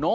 9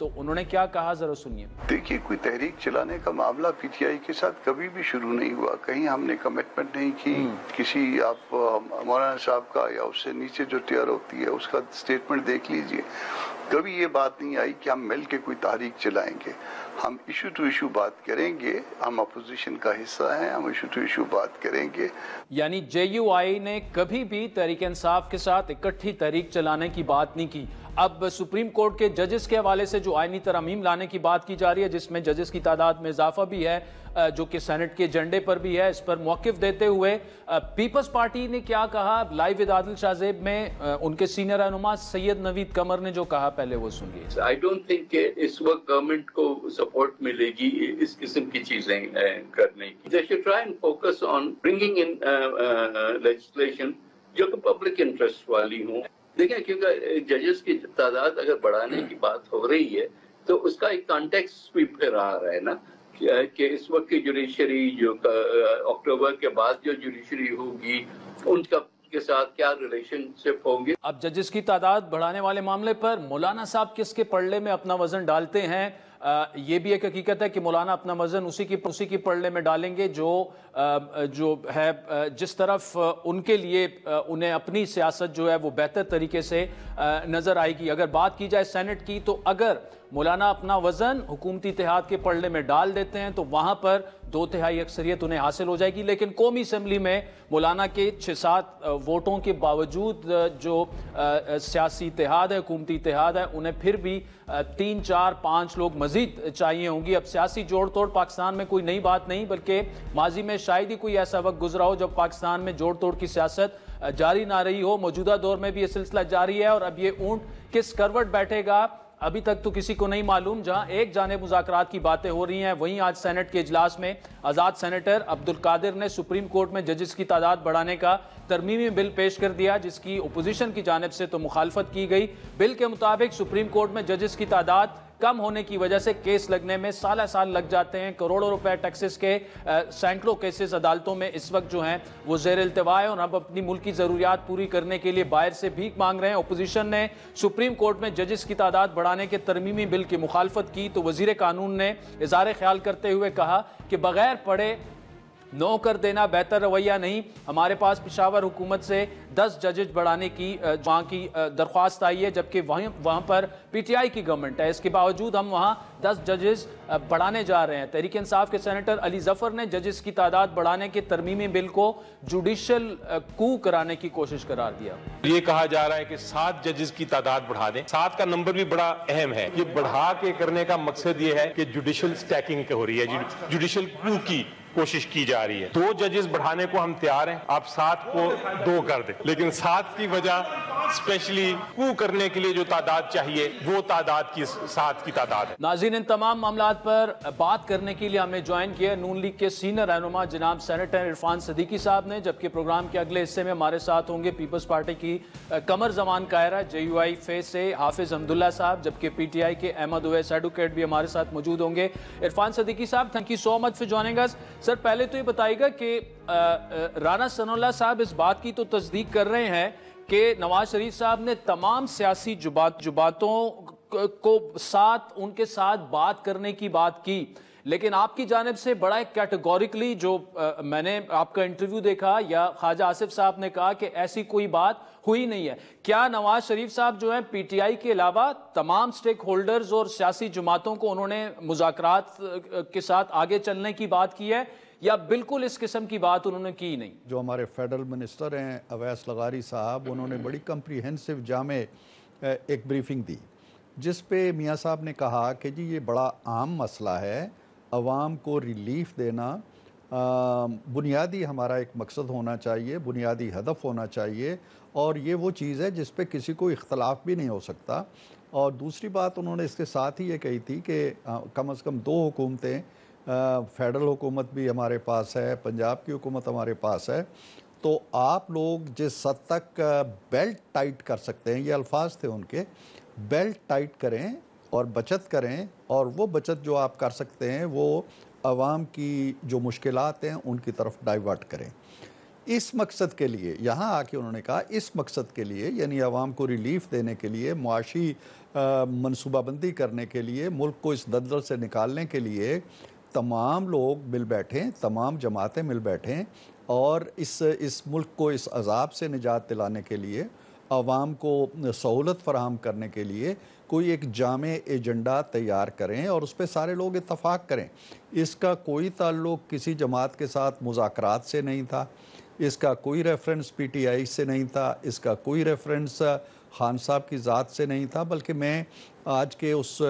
تو انہوں نے کیا کہا ذرا سنیے. دیکھیے کوئی تحریک چلانے کا معاملہ پی ٹی آئی کے ساتھ کبھی بھی شروع نہیں ہوا. کہیں ہم نے کمٹمنٹ نہیں کی کسی آپ مولانا صاحب کا یا اس سے نیچے جو ٹیئر ہوتی ہے اس کا اسٹیٹمنٹ دیکھ لیجئے. کبھی یہ بات نہیں آئی کہ ہم مل کے کوئی تحریک چلائیں گے. ہم ایشو ٹو ایشو بات کریں گے. ہم اپوزیشن کا حصہ ہیں, ہم ایشو ٹو ایشو بات کریں گے. یعنی جے یو آئی نے کبھی بھی تحریک انصاف کے ساتھ اکٹھی تحریک چلانے کی بات نہیں کی. اب سپریم کورٹ کے ججز کے حوالے سے جو آئینی ترامیم لانے کی بات کی جا رہی ہے, جس میں ججز کی تعداد میں اضافہ بھی ہے, جو کہ سینٹ کے ایجنڈے پر بھی ہے, اس پر موقف دیتے ہوئے پیپلز پارٹی نے کیا کہا لائیو ود عادل شاہ زیب میں ان کے سینئر رہنما سید نوید قمر نے جو کہا, پہلے وہ سنیے. آئی ڈونٹ تھنک کہ اس وقت گورنمنٹ کو سپورٹ ملے گی اس قسم کی چیزیں کرنے کی. They should try and focus on bringing in legislation جو کہ پبلک انٹرسٹ والی ہوں. دیکھیں کیونکہ ججز کی تعداد اگر بڑھانے کی بات ہو رہی ہے تو اس کا ایک کانٹیکسٹ بھی پھر آ رہا ہے نا کہ اس وقت کی جوڈیشری جو اکتوبر کے بعد جو جوڈیشری ہوگی ان کا کے ساتھ کیا ریلیشن شپ ہوں گے. اب ججز کی تعداد بڑھانے والے معاملے پر مولانا صاحب کس کے پلڑے میں اپنا وزن ڈالتے ہیں, یہ بھی ایک حقیقت ہے کہ مولانا اپنا وزن اسی کی پلڑے میں ڈالیں گے جو ہے جس طرف ان کے لیے انہیں اپنی سیاست جو ہے وہ بہتر طریقے سے نظر آئے گی. اگر بات کی جائے سینٹ کی تو اگر مولانا اپنا وزن حکومتی اتحاد کے پلڑے میں ڈال دیتے ہیں تو وہاں پر 2/3 اکثریت انہیں حاصل ہو جائے گی. لیکن قومی اسمبلی میں مولانا کے 6-7 ووٹوں کے باوجود جو سیاسی اتحاد ہے, حکومتی اتحاد ہے, انہیں پھر بھی 3-4-5 لوگ مزید چاہیے ہوں گی. اب سیاسی جوڑ توڑ پاکستان میں کوئی نئی بات نہیں, بلکہ ماضی میں شاید ہی کوئی ایسا وقت گزرا ہو جب پاکستان میں جوڑ توڑ کی سیاست جاری نہ رہی ہو. موجودہ دور میں بھی یہ سلسلہ جاری ہے, اور اب یہ اونٹ کس کروٹ بیٹھے گا ابھی تک تو کسی کو نہیں معلوم. جہاں ایک جانب مذاکرات کی باتیں ہو رہی ہیں, وہیں آج سینٹ کے اجلاس میں آزاد سینیٹر عبدالقادر نے سپریم کورٹ میں ججز کی تعداد بڑھانے کا ترمیمی بل پیش کر دیا, جس کی اپوزیشن کی جانب سے تو مخالفت کی گئی. بل کے مطابق سپریم کورٹ میں ججز کی تعداد کم ہونے کی وجہ سے کیس لگنے میں سال لگ جاتے ہیں. کروڑوں روپے ٹیکسز کے سینکڑوں کیسز عدالتوں میں اس وقت جو ہیں وہ زیر التوا ہے, اور اب اپنی ملکی ضروریات پوری کرنے کے لیے باہر سے بھیک مانگ رہے ہیں. اپوزیشن نے سپریم کورٹ میں ججز کی تعداد بڑھانے کے ترمیمی بل کی مخالفت کی تو وزیر قانون نے اظہار خیال کرتے ہوئے کہا کہ بغیر پڑھے نو کر دینا بہتر رویہ نہیں. ہمارے پاس پشاور حکومت سے 10 ججز بڑھانے کی وہاں کی درخواست آئی ہے, جبکہ وہاں پر پی ٹی آئی کی گورنمنٹ ہے. اس کے باوجود ہم وہاں 10 ججز بڑھانے جا رہے ہیں. تحریک انصاف کے سینیٹر علی ظفر نے ججز کی تعداد بڑھانے کے ترمیمی بل کو جوڈیشل کو کرانے کی کوشش قرار دیا. یہ کہا جا رہا ہے کہ 7 ججز کی تعداد بڑھا دیں. 7 کا نمبر بھی بڑا اہم ہے. یہ بڑھا کے کرنے کا مقصد یہ ہے کہ جوڈیشل سٹیکنگ ہو رہی ہے, جوڈیشل کو کی کوشش کی جا رہی ہے. 2 ججز بڑھانے کو ہم تیار ہیں, آپ 7 کو 2 کر دیں, لیکن 7 کی وجہ اسپیشلی کو کرنے کے لیے جو تعداد چاہیے وہ تعداد کی 7 کی تعداد ہے. ناظرین, ان تمام معاملات پر بات کرنے کے لیے ہمیں جوائن کیا نون لیگ کے سینئر رہنما جناب سینیٹر عرفان صدیقی صاحب نے, جبکہ پروگرام کے اگلے حصے میں ہمارے ساتھ ہوں گے پیپلز پارٹی کی قمر زمان قاہرہ, جے یو آئی فیس سے حافظ حمداللہ صاحب, جبکہ پی ٹی آئی کے احمد اویس ایڈوکیٹ بھی ہمارے ساتھ موجود ہوں گے. عرفان صدیقی صاحب, thank you so much for joining اس. سر, پہلے تو یہ بتائیے گا کہ رانا ثناء اللہ صاحب اس بات کی تو تصدیق کر رہے ہیں کہ نواز شریف صاحب نے تمام سیاسی جباتوں کو ان کے ساتھ بات کرنے کی بات کی, لیکن آپ کی جانب سے بڑا ایک کیٹیگوریکلی جو میں نے آپ کا انٹرویو دیکھا یا خواجہ آصف صاحب نے کہا کہ ایسی کوئی بات ہوئی نہیں ہے. کیا نواز شریف صاحب جو ہیں پی ٹی آئی کے علاوہ تمام سٹیک ہولڈرز اور سیاسی جماعتوں کو انہوں نے مذاکرات کے ساتھ آگے چلنے کی بات کی ہے, یا بالکل اس قسم کی بات انہوں نے کی نہیں؟ جو ہمارے فیڈرل منسٹر ہیں اویس لغاری صاحب, انہوں نے بڑی کمپریہنسو جامع ایک بریفنگ دی, جس پہ میاں صاحب نے کہا کہ جی یہ بڑا عام مسئلہ ہے, عوام کو ریلیف دینا بنیادی ہمارا ایک مقصد ہونا چاہیے, بنیادی ہدف ہونا چاہیے, اور یہ وہ چیز ہے جس پہ کسی کو اختلاف بھی نہیں ہو سکتا. اور دوسری بات انہوں نے اس کے ساتھ ہی یہ کہی تھی کہ کم از کم 2 حکومتیں, فیڈرل حکومت بھی ہمارے پاس ہے, پنجاب کی حکومت ہمارے پاس ہے, تو آپ لوگ جس حد تک بیلٹ ٹائٹ کر سکتے ہیں, یہ الفاظ تھے ان کے, بیلٹ ٹائٹ کریں اور بچت کریں, اور وہ بچت جو آپ کر سکتے ہیں وہ عوام کی جو مشکلات ہیں ان کی طرف ڈائیورٹ کریں. اس مقصد کے لیے یہاں آ کے انہوں نے کہا اس مقصد کے لیے, یعنی عوام کو ریلیف دینے کے لیے, معاشی منصوبہ بندی کرنے کے لیے، ملک کو اس دلدل سے نکالنے کے لیے تمام لوگ مل بیٹھیں، تمام جماعتیں مل بیٹھیں اور اس ملک کو اس عذاب سے نجات دلانے کے لیے، عوام کو سہولت فراہم کرنے کے لیے کوئی ایک جامع ایجنڈا تیار کریں اور اس پہ سارے لوگ اتفاق کریں۔ اس کا کوئی تعلق کسی جماعت کے ساتھ مذاکرات سے نہیں تھا، اس کا کوئی ریفرنس پی ٹی آئی سے نہیں تھا، اس کا کوئی ریفرنس خان صاحب کی ذات سے نہیں تھا، بلکہ میں آج کے اس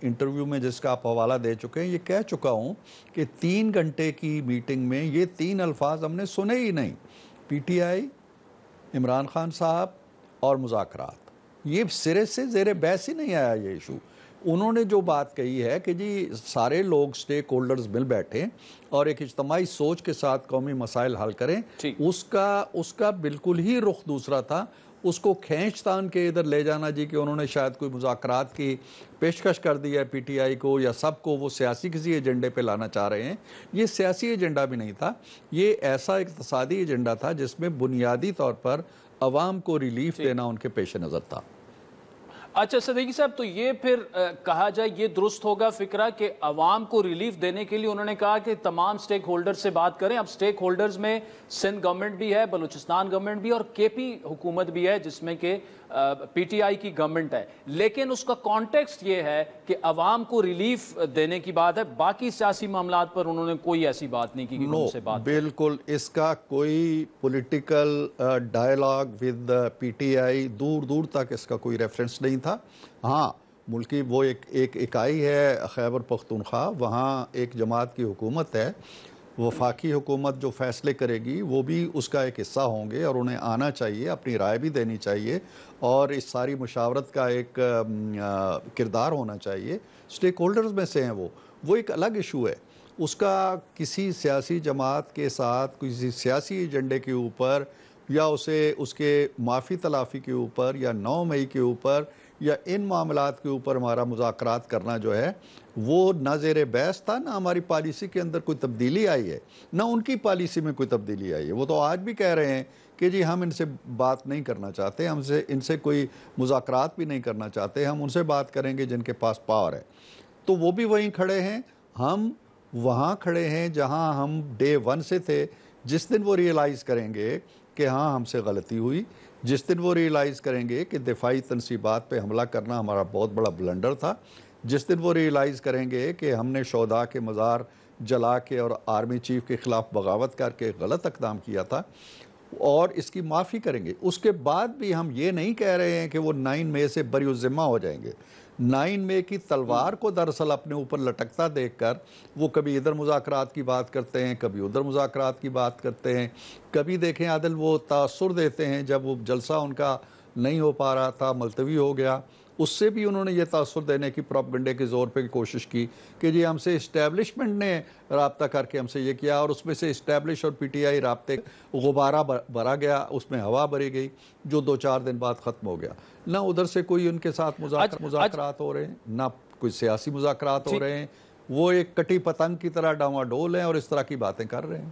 انٹرویو میں جس کا آپ حوالہ دے چکے ہیں یہ کہہ چکا ہوں کہ 3 گھنٹے کی میٹنگ میں یہ 3 الفاظ ہم نے سنے ہی نہیں، P T I, Imran Khan صاحب اور مذاکرات۔ یہ سرے سے زیر بحث ہی نہیں آیا یہ ایشو۔ انہوں نے جو بات کہی ہے کہ جی سارے لوگ سٹیک ہولڈرز مل بیٹھیں اور ایک اجتماعی سوچ کے ساتھ قومی مسائل حل کریں، اس کا بالکل ہی رخ دوسرا تھا۔ اس کو کھینچ تان کے ادھر لے جانا جی کہ انہوں نے شاید کوئی مذاکرات کی پیشکش کر دی ہے پی ٹی آئی کو یا سب کو، وہ سیاسی کسی ایجنڈے پہ لانا چاہ رہے ہیں۔ یہ سیاسی ایجنڈا بھی نہیں تھا، یہ ایسا اقتصادی ایجنڈا تھا جس میں بنیادی طور پر عوام کو ریلیف دینا ان کے پیش نظر تھا۔ اچھا صدیقی صاحب، تو یہ پھر کہا جائے یہ درست ہوگا فکرہ کہ عوام کو ریلیف دینے کے لیے انہوں نے کہا کہ تمام سٹیک ہولڈر سے بات کریں۔ اب سٹیک ہولڈرز میں سندھ گورنمنٹ بھی ہے، بلوچستان گورنمنٹ بھی اور کے پی حکومت بھی ہے جس میں کہ پی ٹی آئی کی گورنمنٹ ہے، لیکن اس کا کانٹیکسٹ یہ ہے کہ عوام کو ریلیف دینے کی بات ہے، باقی سیاسی معاملات پر انہوں نے کوئی ایسی بات نہیں کی کہ ان سے بات۔ بالکل اس کا کوئی political dialogue with P T I دور دور تک اس کا کوئی ریفرنس نہیں تھا۔ ہاں ملکی وہ ایک اکائی ہے خیبر پختونخوا، وہاں ایک جماعت کی حکومت ہے، وفاقی حکومت جو فیصلے کرے گی وہ بھی اس کا ایک حصہ ہوں گے اور انہیں آنا چاہیے، اپنی رائے بھی دینی چاہیے اور اس ساری مشاورت کا ایک کردار ہونا چاہیے۔ سٹیک ہولڈرز میں سے ہیں وہ ایک الگ ایشو ہے، اس کا کسی سیاسی جماعت کے ساتھ کسی سیاسی ایجنڈے کے اوپر یا اس کے معافی تلافی کے اوپر یا 9 مئی کے اوپر یا ان معاملات کے اوپر ہمارا مذاکرات کرنا جو ہے وہ نہ زیر بحث تھا، نہ ہماری پالیسی کے اندر کوئی تبدیلی آئی ہے، نہ ان کی پالیسی میں کوئی تبدیلی آئی ہے۔ وہ تو آج بھی کہہ رہے ہیں کہ جی ہم ان سے بات نہیں کرنا چاہتے، ان سے کوئی مذاکرات بھی نہیں کرنا چاہتے، ہم ان سے بات کریں گے جن کے پاس پاور ہے۔ تو وہ بھی وہیں کھڑے ہیں، ہم وہاں کھڑے ہیں جہاں ہم ڈے 1 سے تھے۔ جس دن وہ ریئلائز کریں گے کہ ہاں ہم سے غلطی ہوئی، جس دن وہ ریئلائز کریں گے کہ دفاعی تنصیبات پہ حملہ کرنا ہمارا بہت بڑا بلنڈر تھا، جس دن وہ ریئلائز کریں گے کہ ہم نے شہداء کے مزار جلا کے اور آرمی چیف کے خلاف بغاوت کر کے غلط اقدام کیا تھا اور اس کی معافی کریں گے، اس کے بعد بھی ہم یہ نہیں کہہ رہے ہیں کہ وہ 9 مئی سے بری الذمہ ہو جائیں گے۔ 9 مئی کی تلوار کو دراصل اپنے اوپر لٹکتا دیکھ کر وہ کبھی ادھر مذاکرات کی بات کرتے ہیں، کبھی ادھر مذاکرات کی بات کرتے ہیں، کبھی دیکھیں عادل وہ تاثر دیتے ہیں جب وہ جلسہ ان کا نہیں ہو پا رہا تھا، ملتوی ہو گیا، اس سے بھی انہوں نے یہ تاثر دینے کی پروپیگنڈے کے زور پہ کوشش کی کہ جی ہم سے اسٹیبلشمنٹ نے رابطہ کر کے ہم سے یہ کیا، اور اس میں سے اسٹیبلش اور پی ٹی آئی رابطے غبارہ بھرا گیا، اس میں ہوا بھری گئی جو 2-4 دن بعد ختم ہو گیا۔ نہ ادھر سے کوئی ان کے ساتھ مذاکرات ہو رہے ہیں، نہ کوئی سیاسی مذاکرات ہو رہے ہیں، وہ ایک کٹی پتنگ کی طرح ڈاواڈول ہیں اور اس طرح کی باتیں کر رہے ہیں۔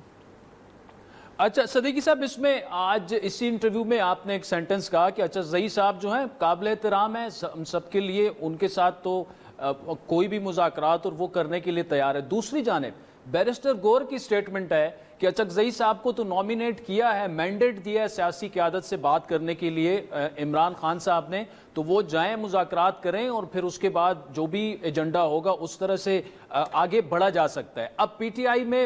اچھا صدیقی صاحب، اس میں آج اسی انٹرویو میں آپ نے ایک سینٹنس کہا کہ اچھا زئی صاحب جو ہیں قابل احترام ہیں ہم سب کے لیے، ان کے ساتھ تو کوئی بھی مذاکرات اور وہ کرنے کے لیے تیار ہے۔ دوسری جانب بیرسٹر گور کی سٹیٹمنٹ ہے کہ اچکزئی صاحب کو تو نومینیٹ کیا ہے، مینڈیٹ دیا ہے سیاسی قیادت سے بات کرنے کے لیے عمران خان صاحب نے، تو وہ جائیں مذاکرات کریں اور پھر اس کے بعد جو بھی ایجنڈا ہوگا اس طرح سے آگے بڑھا جا سکتا ہے۔ اب پی ٹی آئی میں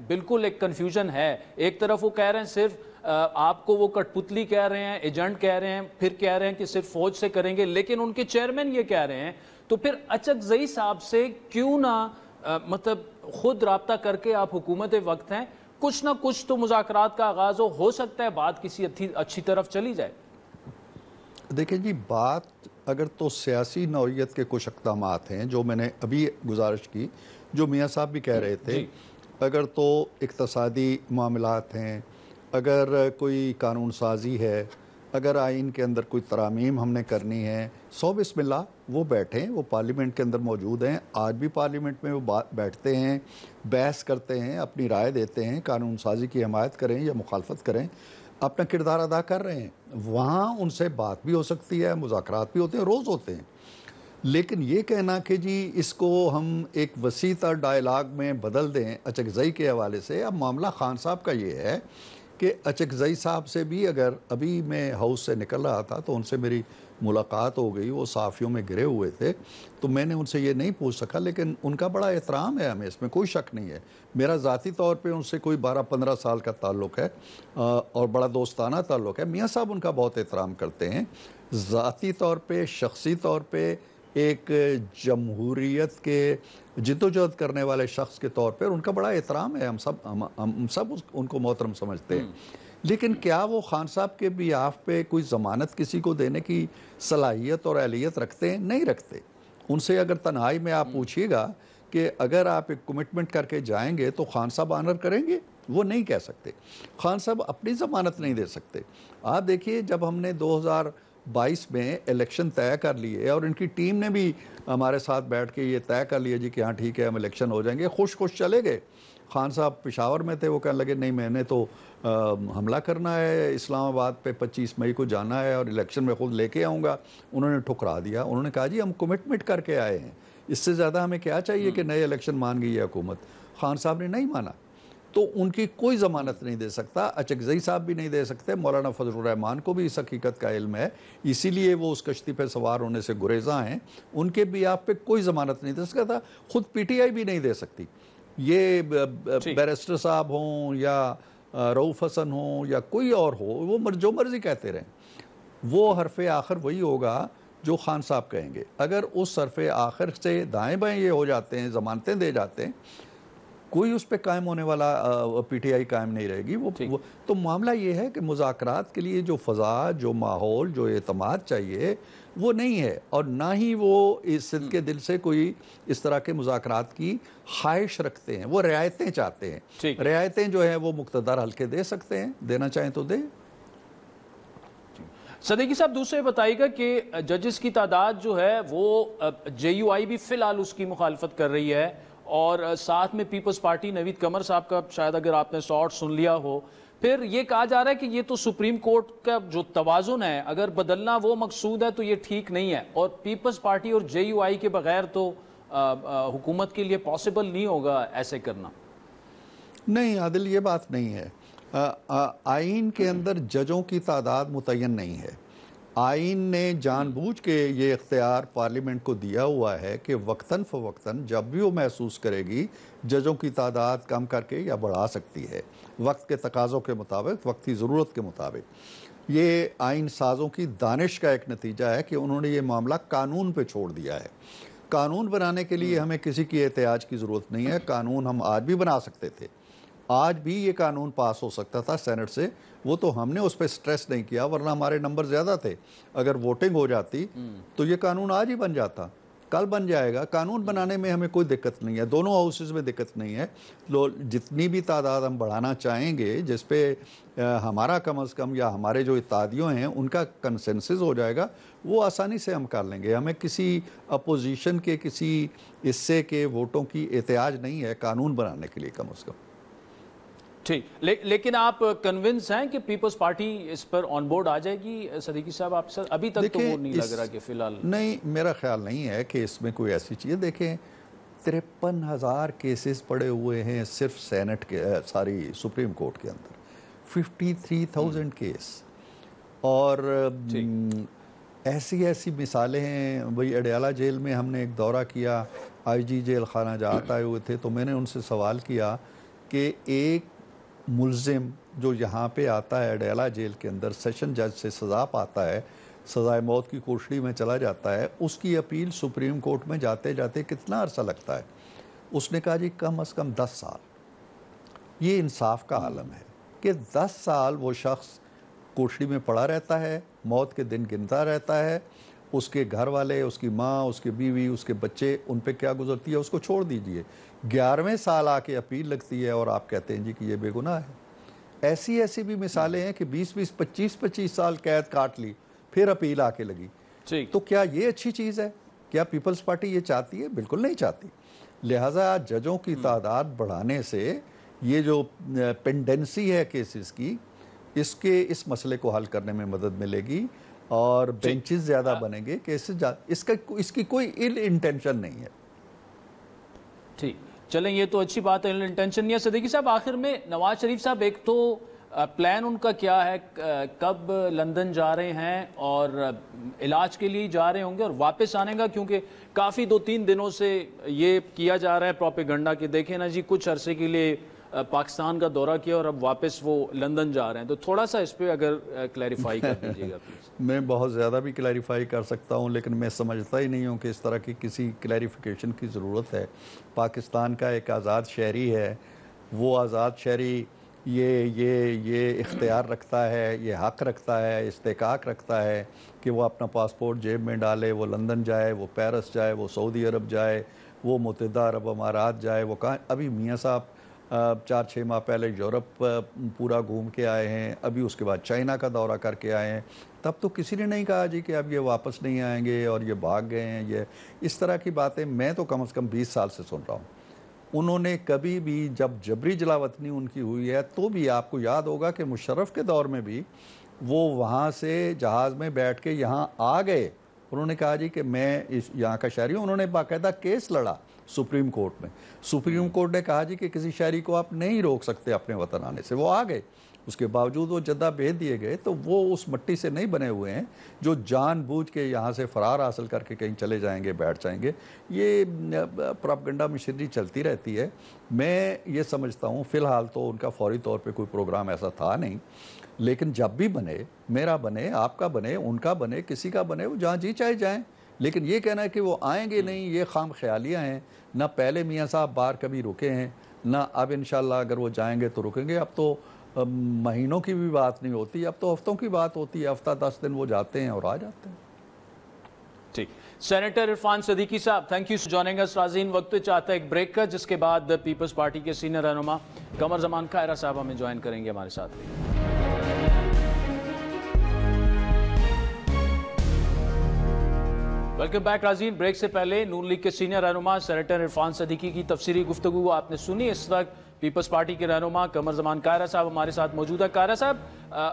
بالکل ایک کنفیوژن ہے، ایک طرف وہ کہہ رہے ہیں صرف آپ کو وہ کٹ پتلی کہہ رہے ہیں، ایجنٹ کہہ رہے ہیں، پھر کہہ رہے ہیں کہ صرف فوج سے کریں گے، لیکن ان کے چیئرمین یہ کہہ رہے ہیں، تو پھر اچکزئی صاحب سے کیوں نہ مطلب خود رابطہ کر کے آپ حکومت وقت ہیں، کچھ نہ کچھ تو مذاکرات کا آغاز ہو سکتا ہے، بات کسی اچھی طرف چلی جائے۔ دیکھیں جی، بات اگر تو سیاسی نوعیت کے کچھ اقدامات ہیں جو میں نے ابھی گزارش کی، جو میاں صاحب بھی کہہ رہے تھے، اگر تو اقتصادی معاملات ہیں، اگر کوئی قانون سازی ہے، اگر آئین کے اندر کوئی ترامیم ہم نے کرنی ہے، سو بسم اللہ، وہ بیٹھیں، وہ پارلیمنٹ کے اندر موجود ہیں، آج بھی پارلیمنٹ میں وہ بیٹھتے ہیں، بحث کرتے ہیں، اپنی رائے دیتے ہیں، قانون سازی کی حمایت کریں یا مخالفت کریں، اپنا کردار ادا کر رہے ہیں۔ وہاں ان سے بات بھی ہو سکتی ہے، مذاکرات بھی ہوتے ہیں، روز ہوتے ہیں۔ لیکن یہ کہنا کہ جی اس کو ہم ایک وسیع تر ڈائلاگ میں بدل دیں اچکزئی کے حوالے سے، اب معاملہ خان صاحب کا یہ ہے کہ اچکزئی صاحب سے بھی اگر ابھی میں ہاؤس سے نکل رہا تھا تو ان سے میری ملاقات ہو گئی، وہ صحافیوں میں گرے ہوئے تھے، تو میں نے ان سے یہ نہیں پوچھ سکا، لیکن ان کا بڑا احترام ہے ہمیں، اس میں کوئی شک نہیں ہے۔ میرا ذاتی طور پہ ان سے کوئی 12-15 سال کا تعلق ہے اور بڑا دوستانہ تعلق ہے۔ میاں صاحب ان کا بہت احترام کرتے ہیں، ذاتی طور پہ، شخصی طور پہ، ایک جمہوریت کے جدوجہد کرنے والے شخص کے طور پر ان کا بڑا احترام ہے، ہم سب ان کو محترم سمجھتے ہیں۔ لیکن کیا وہ خان صاحب کے بیاف پہ کوئی ضمانت کسی کو دینے کی صلاحیت اور اہلیت رکھتے ہیں؟ نہیں رکھتے۔ ان سے اگر تنہائی میں آپ پوچھیے گا کہ اگر آپ ایک کمٹمنٹ کر کے جائیں گے تو خان صاحب آنر کریں گے؟ وہ نہیں کہہ سکتے۔ خان صاحب اپنی ضمانت نہیں دے سکتے۔ آپ دیکھیے جب ہم نے 2022 میں الیکشن طے کر لیے اور ان کی ٹیم نے بھی ہمارے ساتھ بیٹھ کے یہ طے کر لیا جی کہ ہاں ٹھیک ہے ہم الیکشن ہو جائیں گے، خوش چلے گئے۔ خان صاحب پشاور میں تھے، وہ کہنے لگے نہیں میں نے تو حملہ کرنا ہے اسلام آباد پہ، 25 مئی کو جانا ہے اور الیکشن میں خود لے کے آؤں گا۔ انہوں نے ٹھکرا دیا، انہوں نے کہا جی ہم کمٹمنٹ کر کے آئے ہیں، اس سے زیادہ ہمیں کیا چاہیے کہ نئے الیکشن مان گئی ہے حکومت۔ خان صاحب نے نہیں مانا، تو ان کی کوئی ضمانت نہیں دے سکتا، اچکزئی صاحب بھی نہیں دے سکتے، مولانا فضل الرحمان کو بھی اس حقیقت کا علم ہے، اسی لیے وہ اس کشتی پہ سوار ہونے سے گریزاں ہیں، ان کے بھی آپ پہ کوئی ضمانت نہیں دے سکتا، خود پی ٹی آئی بھی نہیں دے سکتی۔ یہ بیرسٹر صاحب ہوں یا رؤوف حسن ہوں یا کوئی اور ہو، وہ جو مرضی کہتے رہیں، وہ حرف آخر وہی ہوگا جو خان صاحب کہیں گے۔ اگر اس حرف آخر سے دائیں بائیں یہ ہو جاتے ہیں، ضمانتیں دے جاتے ہیں، کوئی اس پہ قائم ہونے والا پی ٹی آئی قائم نہیں رہے گی۔ تو معاملہ یہ ہے کہ مذاکرات کے لیے جو فضا، جو ماحول، جو اعتماد چاہیے وہ نہیں ہے، اور نہ ہی وہ اس صدق کے دل سے کوئی اس طرح کے مذاکرات کی خواہش رکھتے ہیں، وہ رعایتیں چاہتے ہیں۔ رعایتیں جو ہیں وہ مقتدر حلقے دے سکتے ہیں، دینا چاہیں تو دیں۔ صدیقی صاحب دوسرے بتائیے گا کہ ججز کی تعداد جو ہے وہ جے یو آئی بھی فی الحال اس کی مخالفت کر رہی ہے، اور ساتھ میں پیپلز پارٹی نوید قمر صاحب کا شاید اگر آپ نے شارٹ سن لیا ہو، پھر یہ کہا جا رہا ہے کہ یہ تو سپریم کورٹ کا جو توازن ہے اگر بدلنا وہ مقصود ہے تو یہ ٹھیک نہیں ہے، اور پیپلز پارٹی اور جے یو آئی کے بغیر تو حکومت کے لیے پاسبل نہیں ہوگا ایسے کرنا۔ نہیں عادل، یہ بات نہیں ہے۔ آئین کے اندر ججوں کی تعداد متعین نہیں ہے۔ آئین نے جان بوجھ کے یہ اختیار پارلیمنٹ کو دیا ہوا ہے کہ وقتاً فوقتاً جب بھی وہ محسوس کرے گی ججوں کی تعداد کم کر کے یا بڑھا سکتی ہے، وقت کے تقاضوں کے مطابق، وقتی ضرورت کے مطابق۔ یہ آئین سازوں کی دانش کا ایک نتیجہ ہے کہ انہوں نے یہ معاملہ قانون پہ چھوڑ دیا ہے۔ قانون بنانے کے لیے ہمیں کسی کی احتجاج کی ضرورت نہیں ہے، قانون ہم آج بھی بنا سکتے تھے، آج بھی یہ قانون پاس ہو سکتا تھا سینٹ سے، وہ تو ہم نے اس پہ سٹریس نہیں کیا، ورنہ ہمارے نمبر زیادہ تھے، اگر ووٹنگ ہو جاتی تو یہ قانون آج ہی بن جاتا، کل بن جائے گا۔ قانون بنانے میں ہمیں کوئی دقت نہیں ہے، دونوں ہاؤسز میں دقت نہیں ہے۔ جتنی بھی تعداد ہم بڑھانا چاہیں گے جس پہ ہمارا کم از کم یا ہمارے جو اتحادیوں ہیں ان کا کنسنسس ہو جائے گا، وہ آسانی سے ہم کر لیں گے۔ ہمیں کسی اپوزیشن کے کسی حصے کے ووٹوں کی احتیاج نہیں ہے قانون بنانے کے لیے کم از کم۔ ٹھیک، لیکن آپ کنونس ہیں کہ پیپلز پارٹی اس پر آن بورڈ آ جائے گی؟ صدیقی صاحب آپ سے ابھی تک تو وہ نہیں لگ رہا کہ فی الحال؟ نہیں، میرا خیال نہیں ہے کہ اس میں کوئی ایسی چیز ہے۔ دیکھیں 53,000 کیسز پڑے ہوئے ہیں صرف سینٹ کے سپریم کورٹ کے اندر، 53,000 کیس، اور ایسی مثالیں ہیں۔ بھئی اڈیالہ جیل میں ہم نے ایک دورہ کیا، آئی جی جیل خانہ جات آئے ہوئے تھے، تو میں نے ان سے سوال کیا کہ ایک ملزم جو یہاں پہ آتا ہے اڈیالہ جیل کے اندر، سیشن جج سے سزا پاتا ہے، سزائے موت کی کوشڑی میں چلا جاتا ہے، اس کی اپیل سپریم کورٹ میں جاتے جاتے کتنا عرصہ لگتا ہے؟ اس نے کہا جی کم از کم 10 سال۔ یہ انصاف کا عالم ہے کہ 10 سال وہ شخص کوشڑی میں پڑا رہتا ہے، موت کے دن گنتا رہتا ہے، اس کے گھر والے، اس کی ماں، اس کی بیوی، اس کے بچے، ان پہ کیا گزرتی ہے اس کو چھوڑ دیجئے۔ 11ویں سال آ کے اپیل لگتی ہے اور آپ کہتے ہیں جی کہ یہ بے گناہ ہے۔ ایسی بھی مثالیں ہیں کہ 20 25 سال قید کاٹ لی، پھر اپیل آ کے لگی۔ تو کیا یہ اچھی چیز ہے؟ کیا پیپلز پارٹی یہ چاہتی ہے؟ بالکل نہیں چاہتی۔ لہٰذا ججوں کی تعداد بڑھانے سے یہ جو پینڈنسی ہے کیسز کی، اس مسئلے کو حل کرنے میں مدد ملے گی۔ اور بینچز زیادہ بنیں گے کہ اس کی کوئی ایل انٹینشن نہیں ہے. ٹھیک چلیں، یہ تو اچھی بات ہے، انٹینشن نہیں ہے. صدیقی صاحب آخر میں نواز شریف صاحب ایک تو پلان ان کا کیا ہے، کب لندن جا رہے ہیں اور علاج کے لیے جا رہے ہوں گے اور واپس آنے کا؟ کیونکہ کافی 2-3 دنوں سے یہ کیا جا رہا ہے پروپیگنڈا کہ دیکھیں نا جی کچھ عرصے کے لیے پاکستان کا دورہ کیا اور اب واپس وہ لندن جا رہے ہیں، تو تھوڑا سا اس پہ اگر کلیریفائی کر دیجیے گا پلیز. میں بہت زیادہ بھی کلیریفائی کر سکتا ہوں، لیکن میں سمجھتا ہی نہیں ہوں کہ اس طرح کی کسی کلیریفیکیشن کی ضرورت ہے. پاکستان کا ایک آزاد شہری ہے، وہ آزاد شہری یہ اختیار رکھتا ہے، یہ حق رکھتا ہے، استحقاق رکھتا ہے کہ وہ اپنا پاسپورٹ جیب میں ڈالے، وہ لندن جائے، وہ پیرس جائے، وہ سعودی عرب جائے، وہ متحدہ عرب امارات جائے. وہ کہاں ابھی میاں صاحب 4-6 ماہ پہلے یورپ پورا گھوم کے آئے ہیں، ابھی اس کے بعد چائنا کا دورہ کر کے آئے ہیں. تب تو کسی نے نہیں کہا جی کہ اب یہ واپس نہیں آئیں گے اور یہ بھاگ گئے ہیں. یہ اس طرح کی باتیں میں تو کم از کم 20 سال سے سن رہا ہوں. انہوں نے کبھی بھی جب جبری جلاوطنی ان کی ہوئی ہے تو بھی آپ کو یاد ہوگا کہ مشرف کے دور میں بھی وہ وہاں سے جہاز میں بیٹھ کے یہاں آ گئے. انہوں نے کہا جی کہ میں یہاں کا شہری ہوں. انہوں نے باقاعدہ کیس لڑا سپریم کورٹ میں. سپریم کورٹ نے کہا جی کہ کسی شہری کو آپ نہیں روک سکتے اپنے وطن آنے سے. وہ آ گئے، اس کے باوجود وہ جدہ بھیج دیے گئے. تو وہ اس مٹی سے نہیں بنے ہوئے ہیں جو جان بوجھ کے یہاں سے فرار حاصل کر کے کہیں چلے جائیں گے، بیٹھ جائیں گے. یہ پروپیگنڈا مشینری چلتی رہتی ہے. میں یہ سمجھتا ہوں فی الحال تو ان کا فوری طور پہ کوئی پروگرام ایسا تھا نہیں، لیکن جب بھی بنے، میرا بنے، آپ کا بنے، ان کا بنے، کسی کا بنے، وہ جہاں جی چاہے جائیں. لیکن یہ کہنا ہے کہ وہ آئیں گے نہیں، یہ خام خیالیاں ہیں. نہ پہلے میاں صاحب بار کبھی رکے ہیں، نہ اب انشاءاللہ اگر وہ جائیں گے تو رکیں گے. اب تو مہینوں کی بھی بات نہیں ہوتی، اب تو ہفتوں کی بات ہوتی ہے. ہفتہ 10 دن وہ جاتے ہیں اور آ جاتے ہیں. ٹھیک، سینیٹر عرفان صدیقی صاحب تھینک یو فار جوائننگ اس. ناظرین وقت چاہتا ہے ایک بریک کا، جس کے بعد پیپلز پارٹی کے سینئر رہنما قمر زمان کائرہ صاحب ہمیں جوائن کریں گے ہمارے ساتھ. ویلکم بیک ناظرین. بریک سے پہلے نون لیگ کے سینئر رہنما سینیٹر عرفان صدیقی کی تفصیلی گفتگو آپ نے سنی. اس وقت پیپلز پارٹی کے رہنما قمر زمان کائرہ صاحب ہمارے ساتھ موجود ہے. کائرہ صاحب،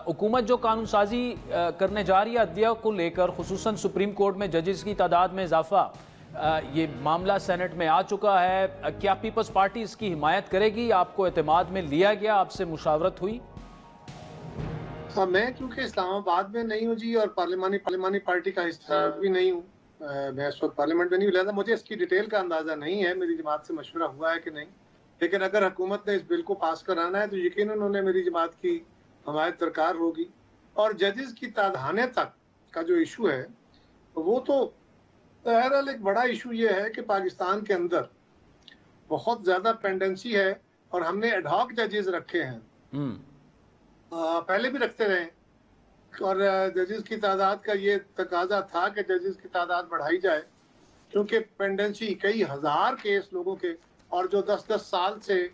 حکومت جو قانون سازی کرنے جا رہی ہے عدلیہ کو لے کر، خصوصاً سپریم کورٹ میں ججز کی تعداد میں اضافہ، یہ معاملہ سینٹ میں آ چکا ہے. کیا پیپلز پارٹی اس کی حمایت کرے گی؟ آپ کو اعتماد میں لیا گیا؟ آپ سے مشاورت ہوئی؟ میں چونکہ اسلام آباد میں نہیں ہوں جی، اور پارلیمانی پارٹی کا حصہ بھی نہیں ہوں، میں اس وقت پارلیمنٹ میں نہیں ہوں، لہٰذا مجھے اس کی ڈیٹیل کا اندازہ نہیں ہے میری جماعت سے مشورہ ہوا ہے کہ نہیں. لیکن اگر حکومت نے اس بل کو پاس کرانا ہے تو یقیناً انہوں نے میری جماعت کی حمایت درکار ہوگی. اور ججز کی تعداد تک کا جو ایشو ہے وہ تو بہرحال ایک بڑا ایشو یہ ہے کہ پاکستان کے اندر بہت زیادہ پینڈنسی ہے، اور ہم نے ایڈ ہاک ججز رکھے ہیں، پہلے بھی رکھتے رہے، اور ججز کی تعداد کا یہ تقاضا تھا کہ ججز کی تعداد بڑھائی جائے، کیونکہ پینڈنسی کئی ہزار کیس لوگوں کے، اور جو 10-10 سال سے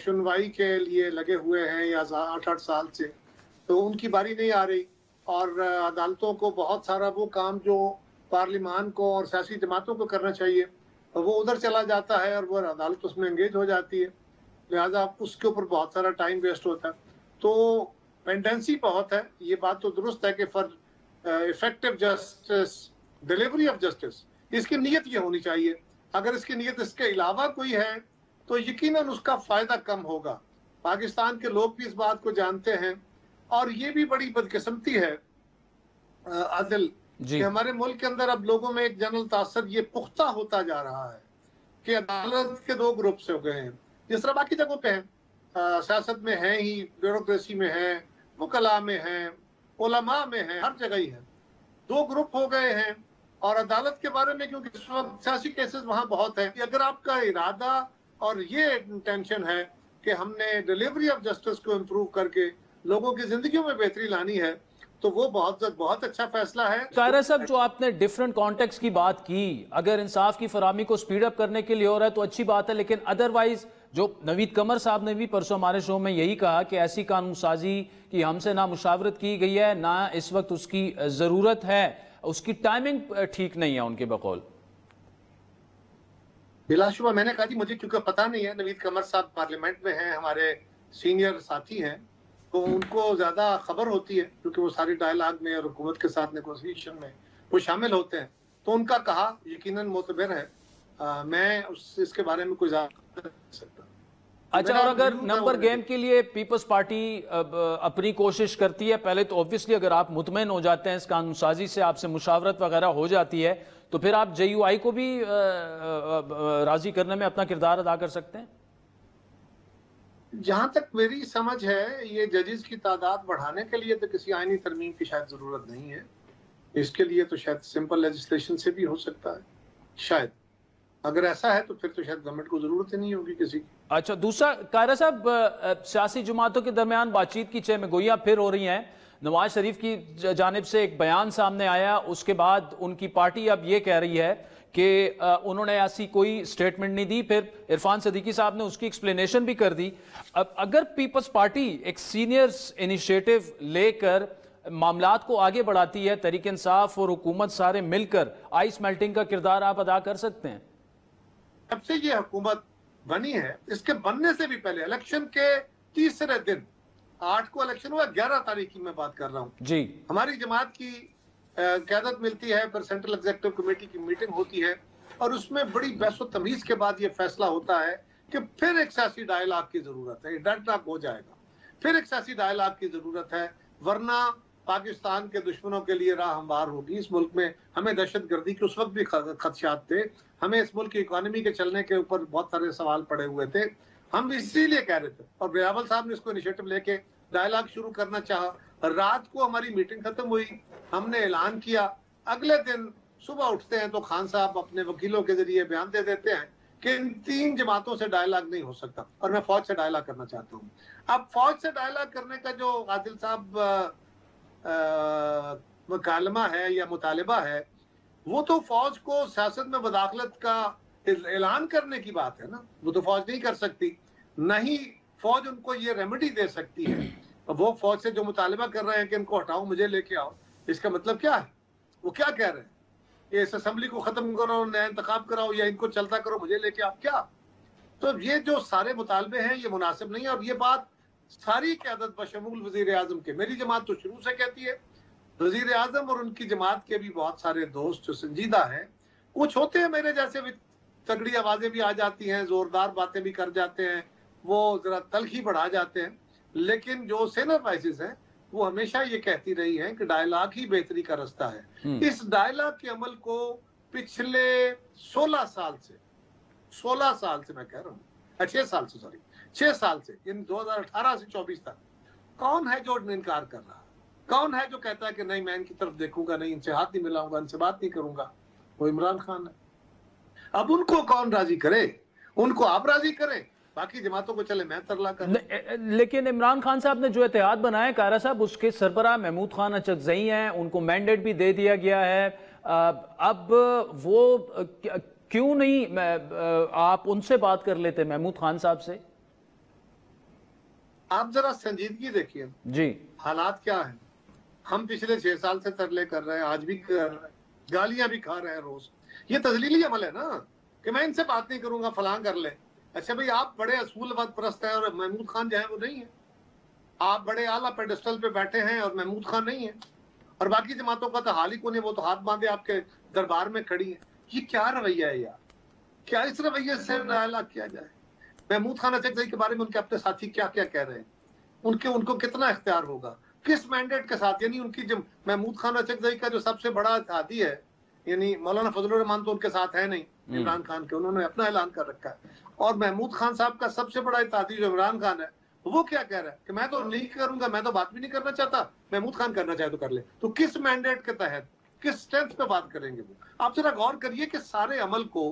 سنوائی کے لیے لگے ہوئے ہیں، یا 8-8 سال سے، تو ان کی باری نہیں آ رہی. اور عدالتوں کو بہت سارا وہ کام جو پارلیمان کو اور سیاسی جماعتوں کو کرنا چاہیے وہ ادھر چلا جاتا ہے، اور وہ عدالت اس میں انگیج ہو جاتی ہے، لہٰذا اس کے اوپر بہت سارا ٹائم ویسٹ ہوتا ہے. تو پینڈنسی بہت ہے، یہ بات تو درست ہے کہ for effective justice, delivery of justice, اس کی نیت یہ ہونی چاہیے. اگر اس کی نیت اس کے علاوہ کوئی ہے تو یقیناً اس کا فائدہ کم ہوگا. پاکستان کے لوگ بھی اس بات کو جانتے ہیں، اور یہ بھی بڑی بدقسمتی ہے عادل کہ ہمارے ملک کے اندر اب لوگوں میں ایک جنرل تاثر یہ پختہ ہوتا جا رہا ہے کہ عدالت کے 2 گروپس ہو گئے ہیں، جس طرح باقی جگہوں پہ ہیں، سیاست میں ہیں ہی، بیوروکریسی میں ہیں، وکلاء میں ہیں، علماء میں ہیں، ہر جگہ ہی ہیں. 2 گروپ ہو گئے ہیں. اور عدالت کے بارے میں کیونکہ اس وقت سیاسی کیسز وہاں بہت ہیں، اگر آپ کا ارادہ اور یہ انٹینشن ہے کہ ہم نے ڈیلیوری آف جسٹس کو امپروو کر کے لوگوں کی زندگیوں میں بہتری لانی ہے، تو وہ بہت اچھا فیصلہ ہے. قائرہ صاحب، جو آپ نے ڈیفرنٹ کانٹیکس کی بات کی، اگر انصاف کی فراہمی کو سپیڈ اپ کرنے کے لیے ہو رہا ہے تو اچھی بات ہے، لیکن ادروائز جو نوید قمر صاحب نے بھی پرسوں ہمارے شو میں یہی کہا کہ ایسی قانون سازی کی ہم سے نہ مشاورت کی گئی ہے، نہ اس وقت اس کی ضرورت ہے، اس کی ٹائمنگ ٹھیک نہیں ہے ان کے بقول. بلا شبہ میں نے کہا جی مجھے کیونکہ پتہ نہیں ہے، نوید قمر صاحب پارلیمنٹ میں ہیں، ہمارے سینئر ساتھی ہیں، تو ان کو زیادہ خبر ہوتی ہے کیونکہ وہ ساری ڈائلاگ میں اور حکومت کے ساتھ نیگوسیشن میں وہ شامل ہوتے ہیں، تو ان کا کہا یقیناً معتبر ہے، میں اس کے بارے میں کوئی زیادہ نہیں سکتا۔ اچھا، اور اگر نمبر گیم کے لیے پیپلز پارٹی اپنی کوشش کرتی ہے، پہلے تو اوبویسلی اگر آپ مطمئن ہو جاتے ہیں اس قانون سازی سے، آپ سے مشاورت وغیرہ ہو جاتی ہے، تو پھر آپ جے یو آئی کو بھی راضی کرنے میں اپنا کردار ادا کر سکتے ہیں؟ جہاں تک میری سمجھ ہے یہ ججز کی تعداد بڑھانے کے لیے تو کسی آئینی ترمیم کی شاید ضرورت نہیں ہے، اس کے لیے تو شاید سمپل لیجسلیشن سے بھی ہو سکتا ہے، شاید اگر ایسا ہے تو پھر تو شاید گورنمنٹ کو ضرورت ہی نہیں ہوگی کسی کی۔ اچھا، دوسرا قاہرہ صاحب، سیاسی جماعتوں کے درمیان بات چیت کی چہ میں گوئیاں پھر ہو رہی ہیں، نواز شریف کی جانب سے ایک بیان سامنے آیا، اس کے بعد ان کی پارٹی اب یہ کہہ رہی ہے کہ انہوں نے ایسی کوئی سٹیٹمنٹ نہیں دی، پھر عرفان صدیقی صاحب نے اس کی ایکسپلینیشن بھی کر دی۔ اب اگر پیپلز پارٹی ایک سینئرز انیشیٹو لے کر معاملات کو آگے بڑھاتی ہے، تحریک انصاف اور حکومت سارے مل کر آئس میلٹنگ کا کردار آپ ادا کر سکتے ہیں؟ جب سے یہ حکومت بنی ہے، اس کے بننے سے بھی پہلے الیکشن کے تیسرے دن 8 کو الیکشن ہوا، 11 تاریخ کی میں بات کر رہا ہوں جی، ہماری جماعت کی قیادت ملتی ہے، پھر سینٹرل ایگزیکٹو کمیٹی کی میٹنگ ہوتی ہے اور اس میں بڑی بحث و تمیز کے بعد یہ فیصلہ ہوتا ہے کہ پھر ایک سیاسی ڈائلاگ کی ضرورت ہے، یہ ڈیڈ لاک ہو جائے گا، پھر ایک سیاسی ڈائلاگ کی ضرورت ہے، ورنہ پاکستان کے دشمنوں کے لیے راہ ہموار ہوگی۔ اس ملک میں ہمیں دہشت گردی کے اس وقت بھی خدشات تھے، ہمیں اس ملک کی اکانومی کے چلنے کے اوپر بہت سارے سوال پڑے ہوئے تھے، ہم اسی لیے کہہ رہے تھے، اور بلاول صاحب نے اس کو انیشیٹو لے کے ڈائلاگ شروع کرنا چاہا۔ رات کو ہماری میٹنگ ختم ہوئی، ہم نے اعلان کیا، اگلے دن صبح اٹھتے ہیں تو خان صاحب اپنے وکیلوں کے ذریعے بیان دے دیتے ہیں کہ ان 3 جماعتوں سے ڈائلاگ نہیں ہو سکتا اور میں فوج سے ڈائلاگ کرنا چاہتا ہوں۔ اب فوج سے ڈائلاگ کرنے کا جو عادل صاحب مکالمہ ہے یا مطالبہ ہے، وہ تو فوج کو سیاست میں مداخلت کا اعلان کرنے کی بات ہے نا، وہ تو فوج نہیں کر سکتی، نہ ہی فوج ان کو یہ ریمیڈی دے سکتی ہے۔ وہ فوج سے جو مطالبہ کر رہے ہیں کہ ان کو ہٹاؤ، مجھے لے کے آؤ، اس کا مطلب کیا ہے؟ وہ کیا کہہ رہے ہیں کہ اس اسمبلی کو ختم کرو، نیا انتخاب کراؤ یا ان کو چلتا کرو، مجھے لے کے آؤ، کیا؟ تو یہ جو سارے مطالبے ہیں یہ مناسب نہیں ہے، اور یہ بات ساری قیادت بشمول وزیر اعظم کے، میری جماعت تو شروع سے کہتی ہے، وزیر اعظم اور ان کی جماعت کے بھی بہت سارے دوست جو سنجیدہ ہیں، کچھ ہوتے ہیں میرے جیسے بھی، تگڑی آوازیں بھی آ جاتی ہیں، زوردار باتیں بھی کر جاتے ہیں، وہ ذرا تلخی بڑھا جاتے ہیں، لیکن جو سینئر وائسز ہیں وہ ہمیشہ یہ کہتی رہی ہیں کہ ڈائلاگ ہی بہتری کا رستہ ہے۔ اس ڈائلاگ کے عمل کو پچھلے 16 سال سے میں کہہ رہا ہوں، 6 سال سے یعنی 2018 سے 24 تک کون ہے جو انکار کر رہا؟ کون ہے جو کہتا ہے کہ نہیں میں ان کی طرف دیکھوں گا نہیں، ان سے ہاتھ نہیں ملاؤں گا، ان سے بات نہیں کروں گا؟ وہ عمران خان ہے۔ اب ان کو کون راضی کرے؟ ان کو آپ راضی کریں، باقی جماعتوں کو چلے میں ترلا کریں۔ لیکن عمران خان صاحب نے جو اتحاد بنایا قاہرہ صاحب، اس کے سربراہ محمود خان اچکزئی ہیں، ان کو مینڈیٹ بھی دے دیا گیا ہے، اب وہ کیوں نہیں آپ ان سے بات کر لیتے محمود خان صاحب سے؟ آپ ذرا سنجیدگی دیکھیے جی، حالات کیا ہیں؟ ہم پچھلے 6 سال سے ترلے کر رہے ہیں، آج بھی کر رہے ہیں، گالیاں بھی کھا رہے ہیں روز، یہ تذلیلی عمل ہے نا کہ میں ان سے بات نہیں کروں گا، فلاں کر لے۔ اچھا بھئی، آپ بڑے اصول پرست ہیں اور محمود خان جو ہے وہ نہیں ہے، آپ بڑے اعلیٰ پیڈسٹل پہ بیٹھے ہیں اور محمود خان نہیں ہے، اور باقی جماعتوں کا تو حال ہی کون ہے، وہ تو ہاتھ باندھے آپ کے دربار میں کھڑی ہیں۔ یہ کیا رویہ ہے یار؟ کیا اس رویے سے ڈائلاگ کیا جائے؟ محمود خان اچکزئی کے بارے میں ان کے اپنے ساتھی کیا کیا کہہ رہے ہیں، ان کو کتنا اختیار ہوگا، کس مینڈیٹ کے ساتھ؟ یعنی ان کی محمود خان اچکزئی کا جو سب سے بڑا اتحادی ہے، یعنی مولانا فضل الرحمان تو ان کے ساتھ ہے نہیں، عمران خان کے، انہوں نے اپنا اعلان کر رکھا ہے، اور محمود خان صاحب کا سب سے بڑا اتحادی جو عمران خان ہے، وہ کیا کہہ رہا ہے کہ میں تو نہیں کروں گا، میں تو بات بھی نہیں کرنا چاہتا، محمود خان کرنا چاہے تو کر لے۔ تو کس مینڈیٹ کے تحت، کس اسٹرینتھ پہ بات کریں گے وہ؟ آپ ذرا غور کریے کہ سارے عمل کو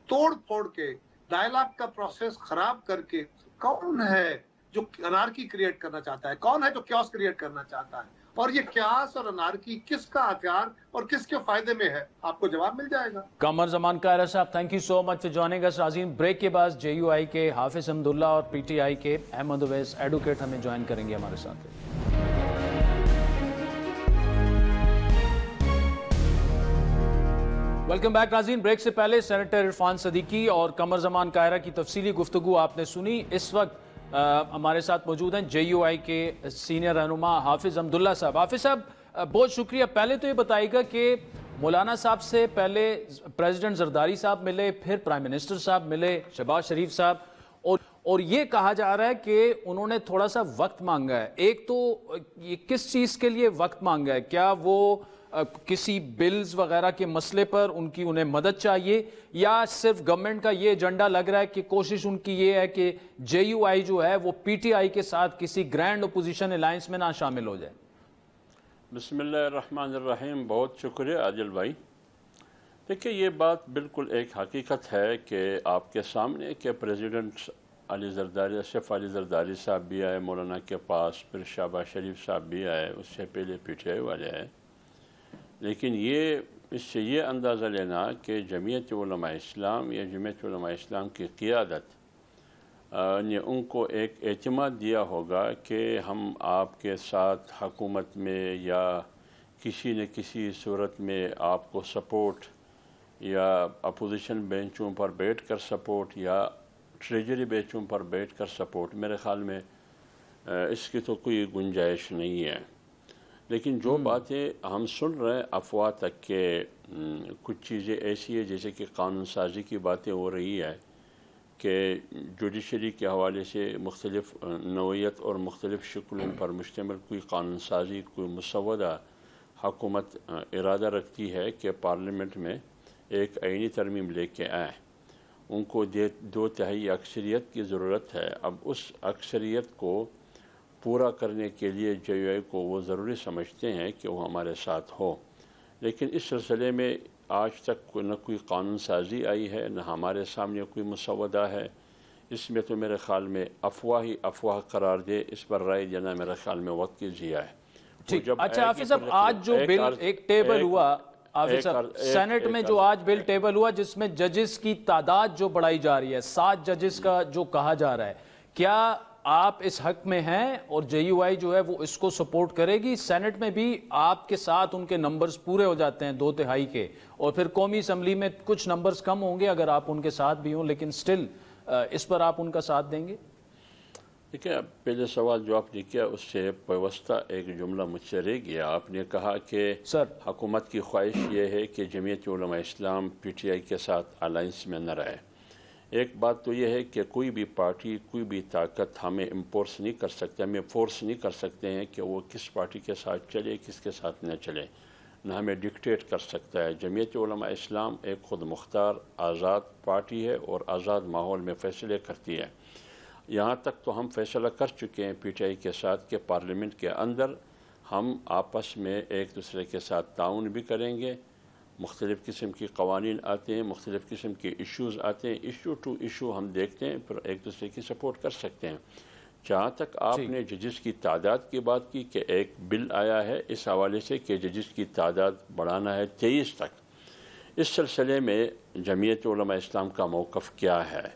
توڑ پھوڑ کے، ڈائلاگ کا پروسیس خراب کر کے، کون ہے جو انارکی کریٹ کرنا چاہتا ہے، کون ہے جو کیوس کریٹ کرنا چاہتا ہے، اور یہ کیاس اور انارکی کس کا ہتھیار اور کس کے فائدے میں ہے، آپ کو جواب مل جائے گا۔ قمر زمان قاہرہ صاحب، thank you so much for joining اس۔ ناظرین، بریک کے بعد جے یو آئی کے حافظ حمداللہ اور پی ٹی آئی کے احمد اویس ایڈوکیٹ ہمیں جوائن کریں گے ہمارے ساتھ۔ ویلکم بیک ناظرین، بریک سے پہلے سینیٹر عرفان صدیقی اور قمر زمان قاہرہ کی تفصیلی گفتگو آپ نے سنی۔ اس وقت ہمارے ساتھ موجود ہیں JUI کے سینئر رہنما حافظ حمداللہ صاحب. حافظ صاحب بہت شکریہ. پہلے تو یہ بتائیے گا کہ مولانا صاحب سے پہلے پریزیڈنٹ زرداری صاحب ملے, پھر پرائم منسٹر صاحب ملے, شہباز شریف صاحب, اور یہ کہا جا رہا ہے کہ انہوں نے تھوڑا سا وقت مانگا ہے. ایک تو یہ کس چیز کے لیے وقت مانگا ہے؟ کیا وہ کسی بلز وغیرہ کے مسئلے پر انہیں مدد چاہیے, یا صرف گورنمنٹ کا یہ ایجنڈا لگ رہا ہے کہ کوشش ان کی یہ ہے کہ JUI جو ہے وہ PTI کے ساتھ کسی گرینڈ اپوزیشن الائنس میں نہ شامل ہو جائے؟ بسم اللہ الرحمن الرحیم. بہت شکریہ عادل بھائی. دیکھیں یہ بات بالکل ایک حقیقت ہے کہ آپ کے سامنے کہ پریزیڈنٹ اسف علی زرداری صاحب بھی آئے مولانا کے پاس, پھر شہباز شریف صاحب بھی آئے, اس سے پہلے PTI والے آئے. لیکن اس سے یہ اندازہ لینا کہ جمعیت علماء اسلام یا جمعیت علماء اسلام کی قیادت نے ان کو ایک اعتماد دیا ہوگا کہ ہم آپ کے ساتھ حکومت میں یا کسی نہ کسی صورت میں آپ کو سپورٹ یا اپوزیشن بینچوں پر بیٹھ کر سپورٹ یا ٹریجری بینچوں پر بیٹھ کر سپورٹ, میرے خیال میں اس کی تو کوئی گنجائش نہیں ہے. لیکن جو باتیں ہم سن رہے ہیں افواہ تک کہ کچھ چیزیں ایسی ہیں جیسے کہ قانون سازی کی باتیں ہو رہی ہے کہ جوڈیشری کے حوالے سے مختلف نوعیت اور مختلف شکلوں پر مشتمل کوئی قانون سازی, کوئی مسودہ حکومت ارادہ رکھتی ہے کہ پارلیمنٹ میں ایک آئینی ترمیم لے کے آئے. ان کو 2/3 اکثریت کی ضرورت ہے. اب اس اکثریت کو پورا کرنے کے لیے JUI کو وہ ضروری سمجھتے ہیں کہ وہ ہمارے ساتھ ہو. لیکن اس سلسلے میں آج تک نہ کوئی قانون سازی آئی ہے, نہ ہمارے سامنے کوئی مسودہ ہے. اس میں تو میرے خیال میں افواہ قرار دے, اس پر رائے دینا میرے خیال میں وقت کی ضیاع ہے. اچھا حافظ صاحب, آج جو بل ایک ٹیبل ہوا سینٹ میں, جو آج بل ٹیبل ہوا جس میں ججز کی تعداد جو بڑھائی جا رہی ہے, 7 ججز کا جو کہا جا رہا ہے, کیا آپ اس حق میں ہیں اور JUI جو ہے وہ اس کو سپورٹ کرے گی؟ سینٹ میں بھی آپ کے ساتھ ان کے نمبرز پورے ہو جاتے ہیں 2/3 کے, اور پھر قومی اسمبلی میں کچھ نمبرز کم ہوں گے اگر آپ ان کے ساتھ بھی ہوں, لیکن سٹل اس پر آپ ان کا ساتھ دیں گے؟ دیکھیں, پہلے سوال جو آپ نے کیا اس سے پیوستہ ایک جملہ مجھ سے رہ گیا. آپ نے کہا کہ حکومت کی خواہش یہ ہے کہ جمعیت علماء اسلام PTI کے ساتھ الائنس میں نہ رہے. ایک بات تو یہ ہے کہ کوئی بھی پارٹی, کوئی بھی طاقت ہمیں امپورس نہیں کر سکتے, ہمیں فورس نہیں کر سکتے ہیں کہ وہ کس پارٹی کے ساتھ چلے, کس کے ساتھ نہ چلے, نہ ہمیں ڈکٹیٹ کر سکتا ہے. جمعیت علماء اسلام ایک خود مختار آزاد پارٹی ہے اور آزاد ماحول میں فیصلے کرتی ہے. یہاں تک تو ہم فیصلہ کر چکے ہیں PTI کے ساتھ کہ پارلیمنٹ کے اندر ہم آپس میں ایک دوسرے کے ساتھ تعاون بھی کریں گے. مختلف قسم کی قوانین آتے ہیں, مختلف قسم کے ایشوز آتے ہیں, ایشو ٹو ایشو ہم دیکھتے ہیں, پھر ایک دوسرے کی سپورٹ کر سکتے ہیں. جہاں تک آپ نے ججز کی تعداد کی بات کی کہ ایک بل آیا ہے اس حوالے سے کہ ججز کی تعداد بڑھانا ہے 23 تک, اس سلسلے میں جمعیت علماء اسلام کا موقف کیا ہے؟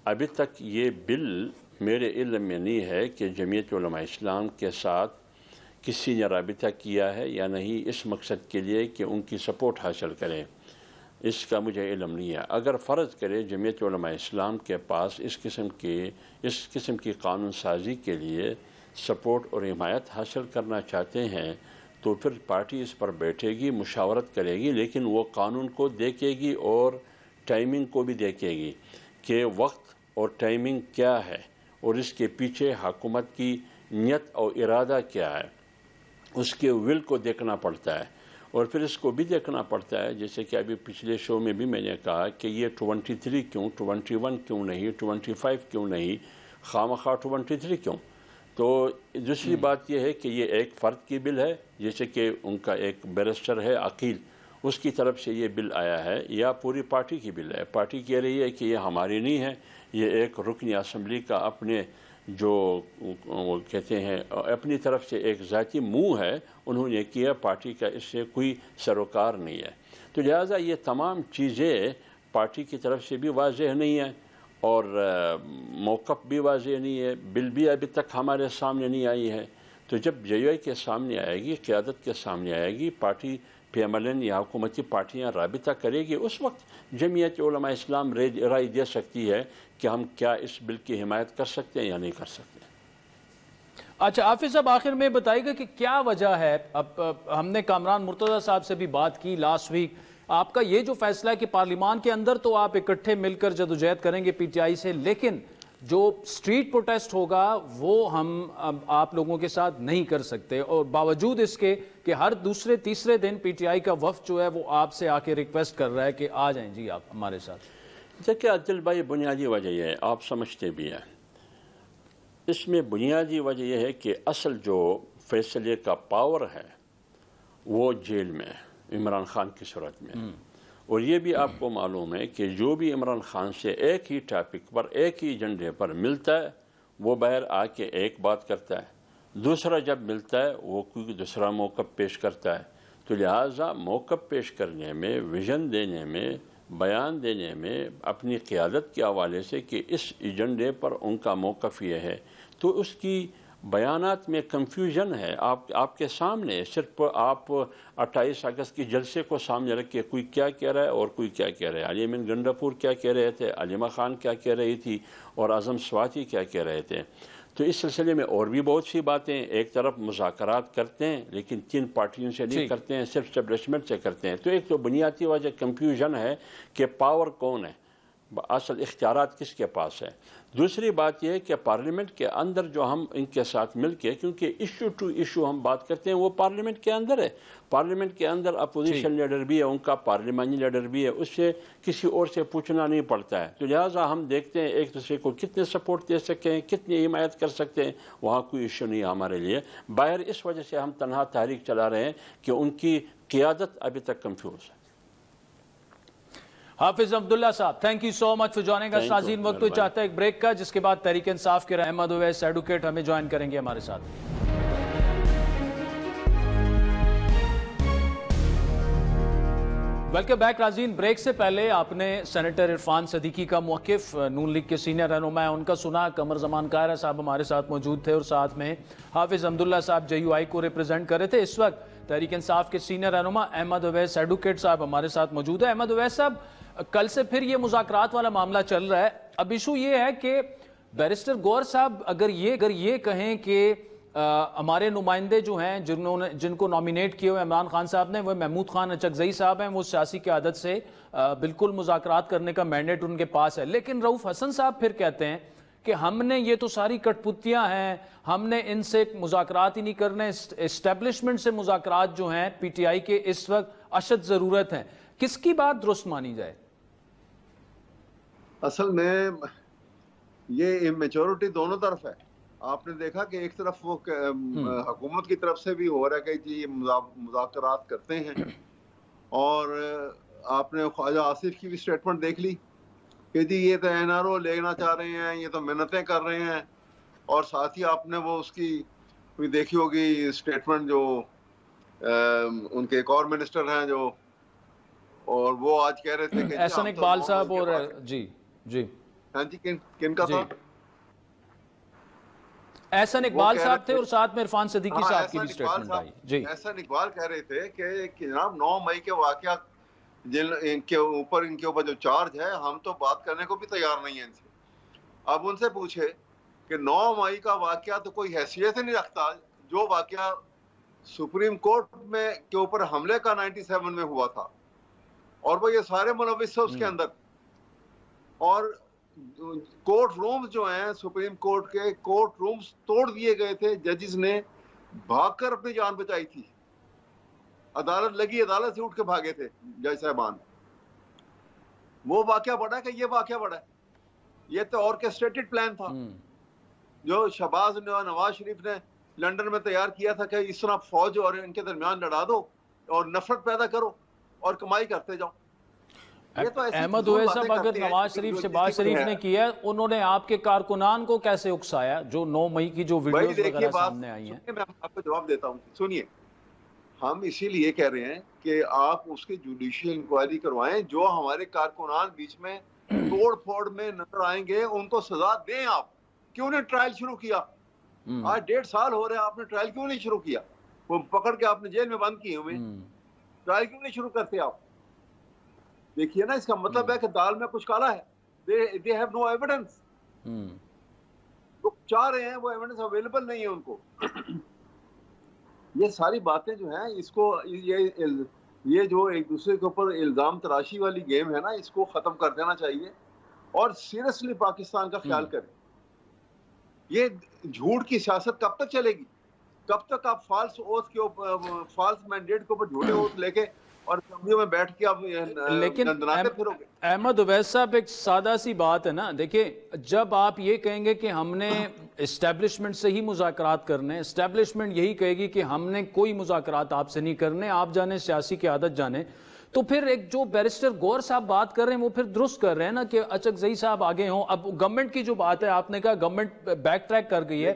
ابھی تک یہ بل میرے علم میں نہیں ہے کہ جمعیت علماء اسلام کے ساتھ کسی نے رابطہ کیا ہے یا نہیں اس مقصد کے لیے کہ ان کی سپورٹ حاصل کریں. اس کا مجھے علم نہیں ہے. اگر فرض کرے جمعیت علماء اسلام کے پاس اس قسم کی قانون سازی کے لیے سپورٹ اور حمایت حاصل کرنا چاہتے ہیں تو پھر پارٹی اس پر بیٹھے گی, مشاورت کرے گی, لیکن وہ قانون کو دیکھے گی اور ٹائمنگ کو بھی دیکھے گی کہ وقت اور ٹائمنگ کیا ہے اور اس کے پیچھے حکومت کی نیت اور ارادہ کیا ہے. اس کے ول کو دیکھنا پڑتا ہے اور پھر اس کو بھی دیکھنا پڑتا ہے. جیسے کہ ابھی پچھلے شو میں بھی میں نے کہا کہ یہ 23 کیوں, 21 کیوں نہیں, 25 کیوں نہیں, خواہ 23 کیوں. تو دوسری بات یہ ہے کہ یہ ایک فرد کی بل ہے, جیسے کہ ان کا ایک بیرسٹر ہے عقیل, اس کی طرف سے یہ بل آیا ہے, یا پوری پارٹی کی بل ہے. پارٹی کہہ رہی ہے کہ یہ ہماری نہیں ہے, یہ ایک رکن اسمبلی کا اپنے جو وہ کہتے ہیں اپنی طرف سے ایک ذاتی منہ ہے, انہوں نے کیا, پارٹی کا اس سے کوئی سروکار نہیں ہے. تو لہٰذا یہ تمام چیزیں پارٹی کی طرف سے بھی واضح نہیں ہیں اور موقف بھی واضح نہیں ہے. بل بھی ابھی تک ہمارے سامنے نہیں آئی ہے. تو جب JUI کے سامنے آئے گی, قیادت کے سامنے آئے گی, پارٹی PMLN یا حکومتی پارٹیاں رابطہ کرے گی، اس وقت جمعیت علماء اسلام رائے دے سکتی ہے کہ ہم کیا اس بل کی حمایت کر سکتے ہیں یا نہیں کر سکتے۔ اچھا حافظ صاحب، آخر میں بتائیے گا کہ کیا وجہ ہے، اب ہم نے کامران مرتضیٰ صاحب سے بھی بات کی لاسٹ ویک، آپ کا یہ جو فیصلہ ہے کہ پارلیمان کے اندر تو آپ اکٹھے مل کر جدوجہد کریں گے PTI سے، لیکن جو سٹریٹ پروٹیسٹ ہوگا وہ ہم آپ لوگوں کے ساتھ نہیں کر سکتے، اور باوجود اس کے کہ ہر دوسرے تیسرے دن PTI کا وفد جو ہے وہ آپ سے آ کے ریکویسٹ کر رہا ہے کہ آ جائیں جی آپ ہمارے ساتھ۔ دیکھیں عادل بھائی، بنیادی وجہ یہ ہے، آپ سمجھتے بھی ہیں، اس میں بنیادی وجہ یہ ہے کہ اصل جو فیصلے کا پاور ہے وہ جیل میں ہے، عمران خان کی صورت میں، اور یہ بھی آپ کو معلوم ہے کہ جو بھی عمران خان سے ایک ہی ٹاپک پر ایک ہی ایجنڈے پر ملتا ہے وہ باہر آ کے ایک بات کرتا ہے، دوسرا جب ملتا ہے وہ کوئی دوسرا موقف پیش کرتا ہے، تو لہٰذا موقف پیش کرنے میں، ویژن دینے میں، بیان دینے میں، اپنی قیادت کے حوالے سے کہ اس ایجنڈے پر ان کا موقف یہ ہے، تو اس کی بیانات میں کنفیوژن ہے۔ آپ کے سامنے صرف آپ 28 اگست کی جلسے کو سامنے رکھ کے کوئی کیا کہہ رہا ہے اور کوئی کیا کہہ رہا ہے، علی امین گنڈاپور کیا کہہ رہے تھے، علیمہ خان کیا کہہ رہی تھی، اور اعظم سواتی کیا کہہ رہے تھے۔ تو اس سلسلے میں اور بھی بہت سی باتیں، ایک طرف مذاکرات کرتے ہیں لیکن 3 پارٹیوں سے نہیں کرتے ہیں، صرف اسٹیبلشمنٹ سے کرتے ہیں۔ تو ایک تو بنیادی وجہ کنفیوژن ہے کہ پاور کون ہے، اصل اختیارات کس کے پاس ہے۔ دوسری بات یہ ہے کہ پارلیمنٹ کے اندر جو ہم ان کے ساتھ مل کے، کیونکہ ایشو ٹو ایشو ہم بات کرتے ہیں، وہ پارلیمنٹ کے اندر ہے، پارلیمنٹ کے اندر اپوزیشن لیڈر بھی ہے، ان کا پارلیمانی لیڈر بھی ہے، اس سے کسی اور سے پوچھنا نہیں پڑتا ہے، تو لہٰذا ہم دیکھتے ہیں ایک دوسرے کو کتنے سپورٹ دے سکتے ہیں، کتنی حمایت کر سکتے ہیں، وہاں کوئی ایشو نہیں ہے ہمارے لیے۔ باہر اس وجہ سے ہم تنہا تحریک چلا رہے ہیں کہ ان کی قیادت ابھی تک کنفیوز ہے۔ حافظ عبداللہ صاحب، thank you so much for joining اس۔ ناظرین، وقت چاہتا ہے ایک بریک کا، جس کے بعد تحریک انصاف کے احمد اویس ایڈوکیٹ ہمیں جوائن کریں گے ہمارے ساتھ۔ ویلکم بیک ناظرین۔ بریک سے پہلے آپ نے سینیٹر عرفان صدیقی کا موقف، نون لیگ کے سینئر رہنما ان کا سنا، قمر زمان قاہرہ صاحب ہمارے ساتھ موجود تھے، اور ساتھ میں حافظ عبداللہ صاحب JUI کو ریپرزینٹ کر رہے تھے۔ اس وقت تحریک انصاف کے سینئر رہنما احمد اویس ایڈوکیٹ صاحب ہمارے ساتھ موجود ہے۔ احمد اویس صاحب، کل سے پھر یہ مذاکرات والا معاملہ چل رہا ہے، اب ایشو یہ ہے کہ بیرسٹر گور صاحب اگر یہ کہیں کہ ہمارے نمائندے جو ہیں جن کو نامینیٹ کیے ہوئے عمران خان صاحب نے، وہ محمود خان اچکزئی صاحب ہیں، وہ سیاسی قیادت سے بالکل مذاکرات کرنے کا مینڈیٹ ان کے پاس ہے، لیکن رؤوف حسن صاحب پھر کہتے ہیں کہ ہم نے یہ تو ساری کٹ پتیاں ہیں، ہم نے ان سے مذاکرات ہی نہیں کرنے، اسٹیبلشمنٹ سے مذاکرات جو ہیں PTI کے اس وقت اشد ضرورت ہیں۔ کس کی بات درست مانی جائے؟ اصل میں یہ میچورٹی دونوں طرف ہے۔ آپ نے دیکھا کہ ایک طرف وہ حکومت کی طرف سے بھی ہو رہا ہے کہ جی مذاکرات کرتے ہیں، اور آپ نے خواجہ آصف کی بھی سٹیٹمنٹ دیکھ لی کہ جی یہ تو NRO لینا چاہ رہے ہیں، یہ تو منتیں کر رہے ہیں، اور ساتھ ہی آپ نے وہ اس کی بھی دیکھی ہوگی سٹیٹمنٹ جو ان کے ایک اور منسٹر ہیں جو، اور وہ آج کہہ رہے تھے کہ احسن اقبال صاحب، اور جی ہاں جی کن کا تھا؟ احسن اقبال صاحب تھے، اور ساتھ میں عرفان صدیقی صاحب کی بھی سٹیٹمنٹ آئی۔ جی، احسن اقبال کہہ رہے تھے کہ جناب 9 مئی کے واقعہ ان کے اوپر جو چارج ہے، ہم تو بات کرنے کو بھی تیار نہیں ہیں ان سے۔ اب ان سے پوچھے کہ 9 مئی کا واقعہ تو کوئی حیثیت ہی نہیں رکھتا، جو واقعہ سپریم کورٹ میں کے اوپر حملے کا 97 میں ہوا تھا، اور وہ یہ سارے ملوث تھے اس کے اندر، اور کورٹ رومز جو ہیں سپریم کورٹ کے کورٹ رومز توڑ دیے گئے تھے، ججز نے بھاگ کر اپنی جان بچائی تھی، عدالت لگی، عدالت سے اٹھ کے بھاگے تھے جج صاحبان۔ وہ واقعہ بڑا ہے کہ یہ واقعہ بڑا ہے؟ یہ تو آرکیسٹریٹڈ پلان تھا جو شہباز نے اور نواز شریف نے لنڈن میں تیار کیا تھا کہ اس طرح فوج اور ان کے درمیان لڑا دو اور نفرت پیدا کرو اور کمائی کرتے جاؤ۔ احمد اویس صاحب، اگر نواز شریف شہباز شریف نے کیا، انہوں نے آپ کے کارکنان کو کیسے اکسایا جو 9 مئی کی جو ویڈیوز وغیرہ سامنے آئی ہیں؟ میں آپ کو جواب دیتا ہوں، سنیے، ہم اسی لیے کہہ رہے ہیں کہ آپ اس کی جوڈیشل انکوائری کروائیں، جو ہمارے کارکنان بیچ میں توڑ پھوڑ میں نظر آئیں گے ان کو سزا دیں۔ آپ کیوں نے ٹرائل شروع کیا؟ آج 1.5 سال ہو رہے ہیں، آپ نے ٹرائل کیوں نہیں شروع کیا؟ وہ پکڑ کے آپ نے جیل میں بند کیے ہوئے، ٹرائل کیوں نہیں شروع کرتے آپ؟ دیکھیے نا، اس کا مطلب ہے کہ دال میں کچھ کالا ہے. they have no evidence. وہ چاہ رہے ہیں، وہ ایویڈنس اویلیبل نہیں ہے ان کو. یہ ساری باتیں جو ہیں، اس کو یہ جو ایک دوسرے کے اوپر الزام تراشی والی گیم ہے نا، اس کو ختم کر دینا چاہیے اور سیریسلی پاکستان کا خیال کریں. یہ جھوٹ کی سیاست کب تک چلے گی؟ کب تک آپ فالس اوتھ کے اوپر، فالس مینڈیٹ کے اوپر جھوٹے اوتھ لے کے اور اسمبلیوں میں بیٹھ کے آپ گنگناتے پھرو گے؟ احمد اویس صاحب، ایک سادہ سی بات ہے نا، دیکھیں جب آپ یہ کہیں گے کہ ہم نے اسٹیبلشمنٹ سے ہی مذاکرات کرنے، اسٹیبلشمنٹ یہی کہے گی کہ ہم نے کوئی مذاکرات آپ سے نہیں کرنے، آپ جانے سیاسی قیادت جانے، تو پھر ایک جو بیرسٹر گور صاحب بات کر رہے ہیں وہ پھر درست کر رہے ہیں نا کہ اچکزئی صاحب آگے ہوں. اب گورنمنٹ کی جو بات ہے، آپ نے کہا گورنمنٹ بیک ٹریک کر گئی ہے.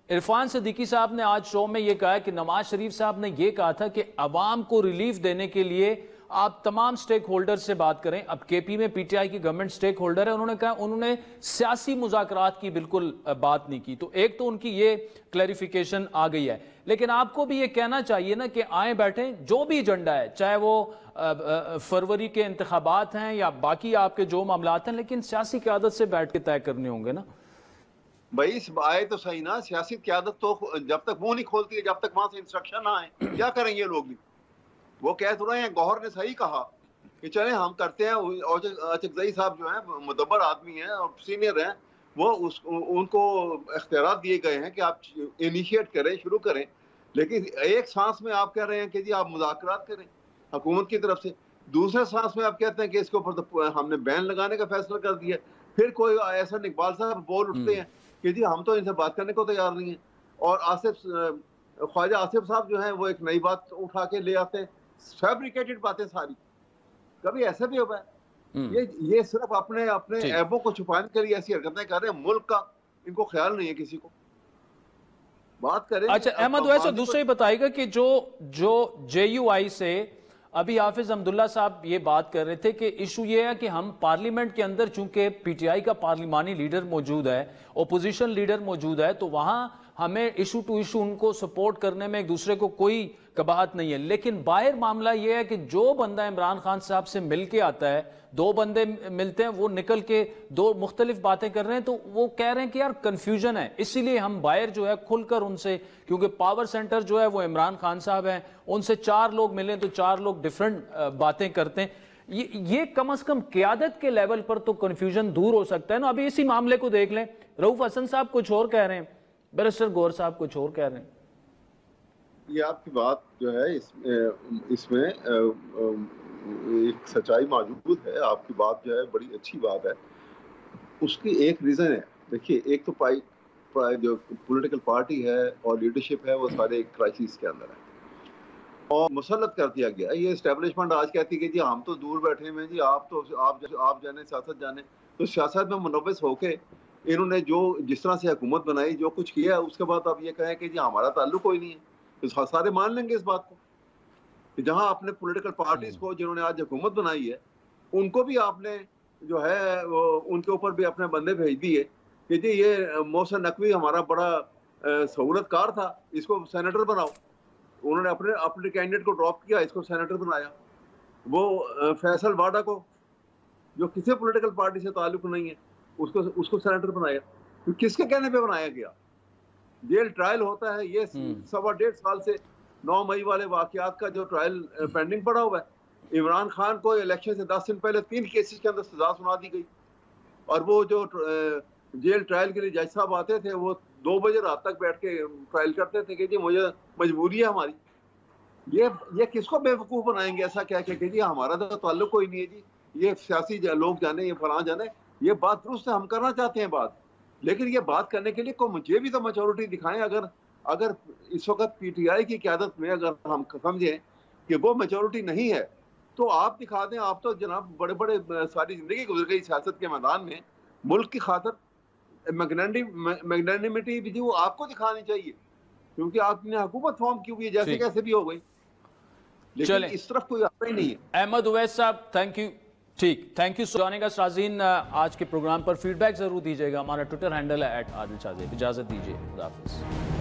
عرفان صدیقی صاحب نے آج شو میں یہ کہا کہ نواز شریف صاحب نے یہ کہا تھا کہ عوام کو ریلیف دینے کے لیے آپ تمام سٹیک ہولڈر سے بات کریں. اب کے پی میں پی ٹی آئی کی گورنمنٹ سٹیک ہولڈر ہے، انہوں نے کہا انہوں نے سیاسی مذاکرات کی بالکل بات نہیں کی. تو ایک تو ان کی یہ کلیریفیکیشن آ گئی ہے، لیکن آپ کو بھی یہ کہنا چاہیے نا کہ آئیں بیٹھیں، جو بھی ایجنڈا ہے، چاہے وہ فروری کے انتخابات ہیں یا باقی آپ کے جو معاملات ہیں، لیکن سیاسی قیادت سے بیٹھ کے طے کرنے ہوں گے نا. بھائی آئے تو صحیح نا، سیاسی قیادت تو جب تک منہ نہیں کھولتی ہے، جب تک وہاں سے انسٹرکشن نہ آئے، کیا کریں یہ لوگ بھی؟ وہ کہہ تو رہے ہیں، گوہر نے صحیح کہا کہ چلیں ہم کرتے ہیں. اچکزئی صاحب جو ہیں مدبر آدمی ہیں اور سینئر ہیں، وہ ان کو اختیارات دیے گئے ہیں کہ آپ انیشیٹ کریں، شروع کریں. لیکن ایک سانس میں آپ کہہ رہے ہیں کہ جی آپ مذاکرات کریں حکومت کی طرف سے، دوسرے سانس میں آپ کہتے ہیں کہ اس کے اوپر ہم نے بین لگانے کا فیصلہ کر دیا. پھر کوئی ایسا اقبال صاحب بول اٹھتے ہیں کہ جی ہم تو ان سے بات کرنے کو تیار نہیں ہیں. اور خواجہ آصف صاحب جو ہیں وہ ایک نئی بات اٹھا کے لے آتے ہیں، فیبریکیٹڈ باتیں ساری. کبھی ایسا بھی ہوا ہے؟ یہ صرف اپنے عیبوں کو چھپانے کے لیے ایسی حرکتیں کر رہے ہیں. ملک کا ان کو خیال نہیں ہے کسی کو. بات کریں. اچھا احمد ویسے دوسرا ہی بتائے گا کہ جو جے یو آئی سے ابھی حافظ حمداللہ صاحب یہ بات کر رہے تھے کہ ایشو یہ ہے کہ ہم پارلیمنٹ کے اندر چونکہ پی ٹی آئی کا پارلیمانی لیڈر موجود ہے، اپوزیشن لیڈر موجود ہے، تو وہاں ہمیں ایشو ٹو ایشو ان کو سپورٹ کرنے میں ایک دوسرے کو کوئی قباحت نہیں ہے. لیکن باہر معاملہ یہ ہے کہ جو بندہ عمران خان صاحب سے مل کے آتا ہے، دو بندے ملتے ہیں، وہ نکل کے دو مختلف باتیں کر رہے ہیں، تو وہ کہہ رہے ہیں کہ یار کنفیوژن ہے. اسی لیے ہم باہر جو ہے کھل کر ان سے، کیونکہ پاور سینٹر جو ہے وہ عمران خان صاحب ہیں، ان سے 4 لوگ ملیں تو 4 لوگ ڈیفرنٹ باتیں کرتے ہیں. یہ کم از کم قیادت کے لیول پر تو کنفیوژن دور ہو سکتا ہے نا. ابھی اسی معاملے کو دیکھ لیں، رؤوف حسن صاحب کچھ اور کہہ رہے ہیں، بیرسٹر گور صاحب کچھ اور کہہ رہے ہیں. یہ آپ کی بات جو ہے اس میں ایک سچائی موجود ہے. آپ کی بات جو ہے بڑی اچھی بات ہے. اس کی ایک ریزن ہے، دیکھیے ایک تو جو پولیٹیکل پارٹی ہے اور لیڈرشپ ہے وہ سارے ایک کرائسس کے اندر ہے اور مسلط کر دیا گیا. یہ اسٹیبلشمنٹ آج کہتی ہے کہ جی ہم تو دور بیٹھے ہوئے ہیں، جی آپ جانے سیاست جانے. تو سیاست میں ملوث ہو کے انہوں نے جس طرح سے حکومت بنائی، جو کچھ کیا، اس کے بعد آپ یہ کہیں کہ جی ہمارا تعلق کوئی نہیں ہے. تو سارے مان لیں گے اس بات کو کہ جہاں آپ نے پولیٹیکل پارٹیز کو جنہوں نے آج حکومت بنائی ہے ان کو بھی آپ نے جو ہے ان کے اوپر بھی اپنے بندے بھیج دیے کہ جی یہ محسن نقوی ہمارا بڑا سہولت کار تھا، اس کو سینیٹر بناؤ. انہوں نے اپنے کینڈیڈیٹ کو ڈراپ کیا، اس کو سینیٹر بنایا. وہ فیصل واڈا کو جو کسی پولیٹیکل پارٹی سے تعلق نہیں ہے اس کو سینیٹر بنایا. کس کے کہنے پہ بنایا گیا؟ جیل ٹرائل ہوتا ہے، یہ 1.5 سال سے 9 مئی والے واقعات کا جو ٹرائل پینڈنگ پڑا ہوا ہے. عمران خان کو الیکشن سے 10 دن پہلے 3 کیسز کے اندر سزا سنا دی گئی اور وہ جو جیل ٹرائل کے لیے جج صاحب آتے تھے وہ 2 بجے رات تک بیٹھ کے ٹرائل کرتے تھے کہ جی مجھے مجبوری ہے ہماری. یہ کس کو بے وقوف بنائیں گے ایسا کہہ کے کہ جی ہمارا تو تعلق کوئی نہیں ہے، جی یہ سیاسی لوگ جانے، یہ فلاں جانے. یہ بات درست ہے، ہم کرنا چاہتے ہیں بات، لیکن یہ بات کرنے کے لیے مجھے بھی تو میچورٹی دکھائیں. اگر اس وقت پی ٹی آئی کی قیادت میں اگر ہم سمجھیں کہ وہ میچورٹی نہیں ہے تو آپ دکھا دیں. آپ تو جناب بڑے بڑے ساری زندگی گزر گئی سیاست کے میدان میں، ملک کی خاطر میگنانیمٹی بھی وہ آپ کو دکھانی چاہیے کیونکہ آپ نے حکومت فارم کی ہوئی ہے جیسے کیسے بھی ہو گئی، لیکن اس طرف کوئی آتا ہی نہیں ہے. احمد اویس صاحب تھینک یو. ٹھیک، تھینک یو جانے کا. سازین آج کے پروگرام پر فیڈ بیک ضرور دیجیے گا. ہمارا ٹویٹر ہینڈل ہے @عادل شاہ زیب. اجازت دیجیے، خدا حافظ.